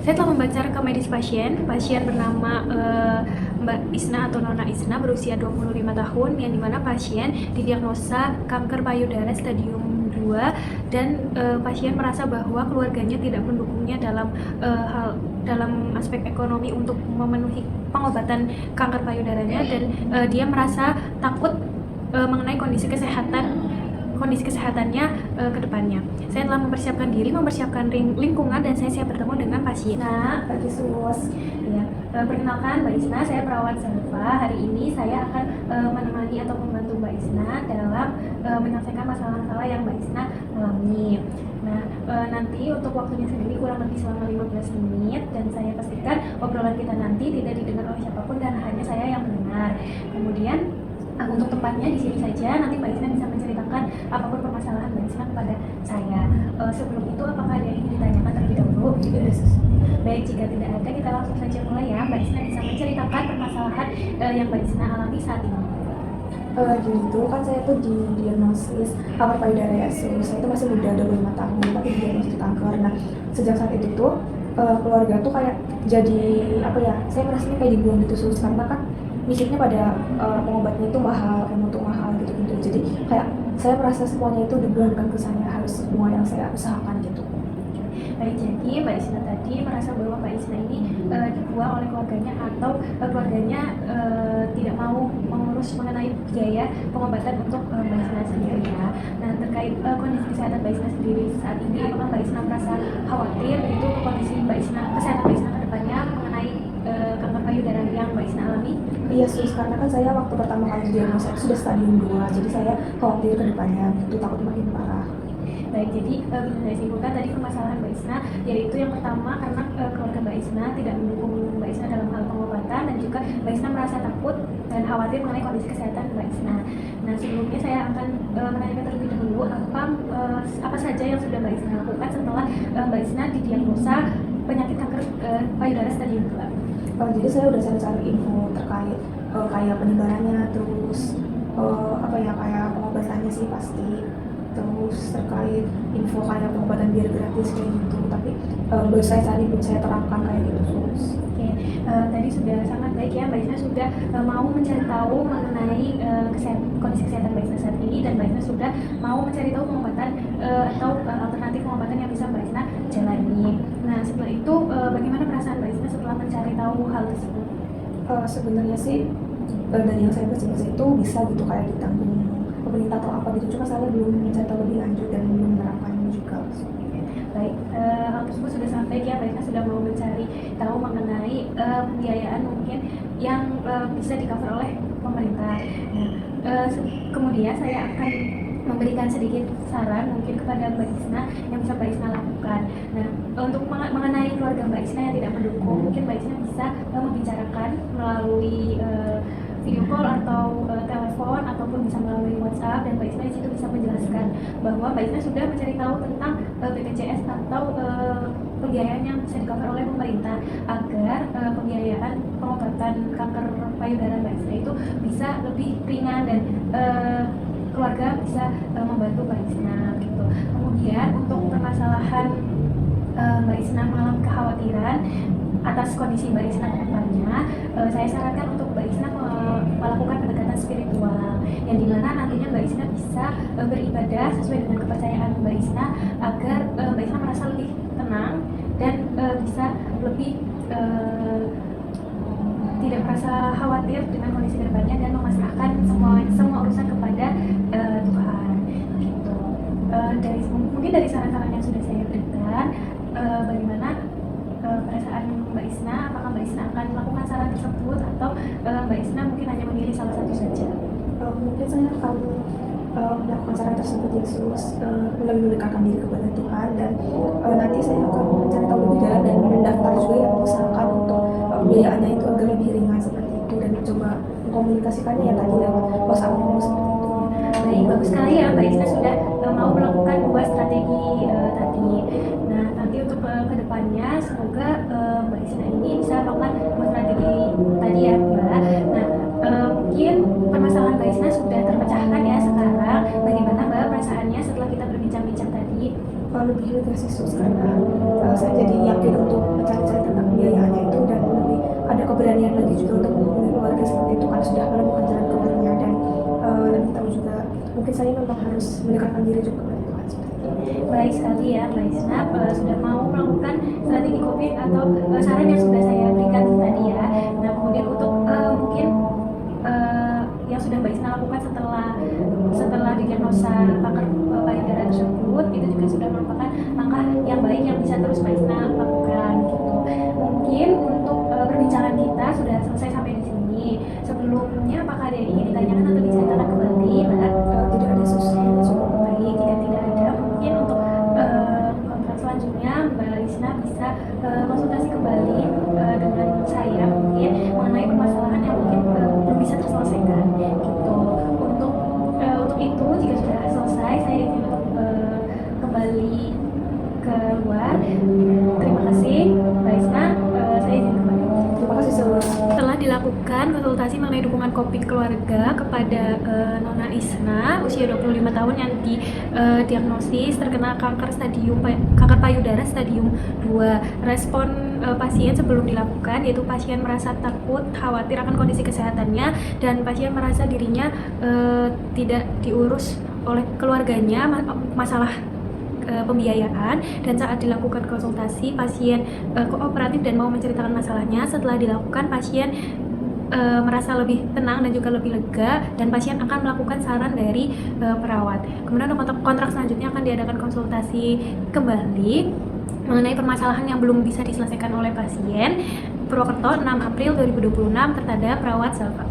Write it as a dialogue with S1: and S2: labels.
S1: Saya telah membaca rekam medis pasien. Pasien bernama Mbak Isna atau Nona Isna, berusia 25 tahun, yang dimana pasien didiagnosa kanker payudara stadium 2, dan pasien merasa bahwa keluarganya tidak mendukungnya dalam aspek ekonomi untuk memenuhi pengobatan kanker payudaranya, dan dia merasa takut mengenai kondisi kesehatannya ke depannya. Saya telah mempersiapkan diri, mempersiapkan lingkungan, dan saya siap bertemu dengan pasien. Nah, Pak Yesus, ya, perkenalkan Mbak Isna, saya perawat Salva. Hari ini saya akan menemani atau membantu Mbak Isna dalam menyelesaikan masalah-masalah yang Mbak Isna alami. Nah, nanti untuk waktunya sendiri kurang lebih selama 15 menit, dan saya pastikan obrolan kita nanti tidak didengar oleh siapapun dan hanya saya yang mendengar. Kemudian untuk tempatnya di sini saja, nanti Mbak Isna bisa menceritakan apapun permasalahan Mbak Isna kepada saya. Sebelum itu, apakah ada yang ingin ditanyakan terlebih dahulu? Baik, jika tidak ada, kita langsung saja mulai ya. Mbak Isna bisa menceritakan permasalahan yang Mbak Isna alami saat ini.
S2: Gitu kan saya tuh didiagnosis kanker payudara ya. Saya itu masih muda, 25 tahun, tapi didiagnosis kanker. Nah, sejak saat itu tuh keluarga tuh kayak jadi apa ya, saya merasanya kayak dibuang gitu sus, karena kan misalnya pada pengobatnya itu mahal, kamu tuh mahal gitu-gitu. Jadi kayak saya merasa semuanya itu dibebankan ke saya, harus semua yang saya usahakan gitu.
S1: Baik, jadi Mbak Isna tadi merasa bahwa Mbak Isna ini dibuang oleh keluarganya, atau keluarganya tidak mau mengurus mengenai biaya pengobatan untuk Mbak Isna sendiri ya. Nah, terkait kondisi kesehatan Mbak Isna sendiri saat ini, apakah Mbak Isna merasa khawatir begitu kondisi Mbak Isna, kesehatan Mbak Isna ke depannya mengenai kanker payudara yang Mbak Isna alami?
S2: Iya sus, karena kan saya waktu pertama kali diagnosa sudah stadium 2, jadi saya khawatir ke depannya gitu, takut makin parah.
S1: Baik, jadi bisa saya simpulkan tadi permasalahan Mbak Isna, yaitu yang pertama karena keluarga Mbak Isna tidak mendukung Mbak Isna dalam hal pengobatan, dan juga Mbak Isna merasa takut dan khawatir mengenai kondisi kesehatan Mbak Isna. Nah, sebelumnya saya akan menanyakan terlebih dahulu apa saja yang sudah Mbak Isna lakukan setelah Mbak Isna didiagnosa penyakit kanker payudara stadium 2.
S2: Jadi saya udah cari-cari info terkait kayak penyebarannya, terus kayak pengobatannya sih pasti, terus terkait info kayak pengobatan biar gratis kayak gitu. Tapi baru saya cari, belum saya terapkan kayak gitu terus.
S1: Oke, tadi sudah sangat baik ya, Mbak Isna sudah mau mencari tahu mengenai kondisi kesehatan Mbak Isna saat ini, dan Mbak Isna sudah mau mencari tahu pengobatan atau alternatif pengobatan yang bisa Mbak Isna jalani. Nah, setelah itu bagaimana perasaan Mbak Isna setelah mencari tahu hal tersebut?
S2: Sebenarnya sih dari yang saya baca itu bisa gitu kayak ditanggung pemerintah atau apa gitu, cuma saya belum mencari tahu lebih lanjut dan belum menerapkannya juga.
S1: Baik, hal tersebut sudah sampai ya, Mbak Isna sudah mau mencari tahu mengenai pembiayaan mungkin yang bisa di-cover oleh pemerintah. Nah, kemudian saya akan memberikan sedikit saran mungkin kepada Mbak Isna yang bisa Mbak Isna lakukan. Nah, untuk mengenai keluarga Mbak Isna yang tidak mendukung, mungkin Mbak Isna bisa membicarakan melalui video call atau telepon, ataupun bisa melalui WhatsApp, dan Mbak Isna di situ bisa menjelaskan bahwa Mbak Isna sudah mencari tahu tentang BPJS atau pembiayaan yang bisa di-cover oleh pemerintah, agar pembiayaan pengobatan kanker payudara Mbak Isna itu bisa lebih ringan, dan keluarga bisa membantu Mbak Isna gitu. Kemudian untuk permasalahan Mbak Isna mengalami kekhawatiran atas kondisi Mbak Isna ke depannya, saya sarankan untuk Mbak Isna melakukan pendekatan spiritual, yang dimana nantinya Mbak Isna bisa beribadah sesuai dengan kepercayaan Mbak Isna, agar Mbak Isna merasa lebih tenang dan bisa lebih tidak merasa khawatir dengan kondisi kedepannya, dan memasrahkan semua urusan kepada Tuhan gitu. Mungkin dari saran-saran yang sudah saya berikan, bagaimana perasaan Mbak Isna? Apakah Mbak Isna akan melakukan saran tersebut, atau Mbak Isna mungkin hanya memilih salah satu saja?
S2: Mungkin saya akan melakukan saran tersebut Yesus, lebih mendekatkan diri kepada Tuhan, dan nanti saya akan mencari tahu lebih dalam dan mendaftar juga yang mengusahakan untuk biayaannya itu agar lebih ringan seperti itu, dan mencoba mengkomunikasikannya ya tadi lewat WhatsApp seperti itu.
S1: Baik, bagus sekali ya Mbak Isna sudah mau melakukan dua strategi tadi. Nah, nanti untuk kedepannya semoga Mbak Isna ini bisa melakukan dua strategi tadi ya Mbak. Nah, mungkin permasalahan Mbak Isna sudah terpecahkan ya sekarang. Bagaimana Mbak perasaannya setelah kita berbincang-bincang tadi?
S2: Lebih lega sih sus, karena saya jadi yakin untuk mencari-cari tetap harus mendekatkan diri juga gitu kan seperti itu.
S1: Baik sekali ya Mbak Isna, sudah mau melakukan strategi coping atau saran yang sudah saya berikan tadi ya. Nah kemudian untuk mungkin yang sudah Mbak Isna lakukan setelah didiagnosa kanker payudara tersebut, itu juga sudah merupakan langkah yang baik yang bisa terus Mbak Isna lakukan gitu. Mungkin untuk perbincangan kita sudah selesai sampai di sini. Sebelumnya apakah ada yang ingin ditanyakan atau diceritakan kembali Mbak?
S2: Tidak ada cukup.
S1: Baik, jika tidak ada, mungkin untuk kontrak selanjutnya Mbak Isna bisa konsultasi kembali dengan saya mungkin mengenai permasalahan yang mungkin belum bisa terselesaikan gitu. Untuk itu jika sudah selesai saya izin untuk kembali keluar. Terima kasih Mbak Isna, saya izin kembali.
S2: Terima kasih Sobat.
S1: Setelah dilakukan konsultasi mengenai dukungan coping keluarga kepada Nona Isna usia 25 tahun yang didiagnosis terkena kanker payudara stadium 2. Respon pasien sebelum dilakukan yaitu pasien merasa takut, khawatir akan kondisi kesehatannya, dan pasien merasa dirinya tidak diurus oleh keluarganya, masalah pembiayaan. Dan saat dilakukan konsultasi pasien kooperatif dan mau menceritakan masalahnya. Setelah dilakukan pasien merasa lebih tenang dan juga lebih lega, dan pasien akan melakukan saran dari perawat. Kemudian untuk kontrak selanjutnya akan diadakan konsultasi kembali mengenai permasalahan yang belum bisa diselesaikan oleh pasien. Purwokerto 6 April 2026, Tertada Perawat Salva.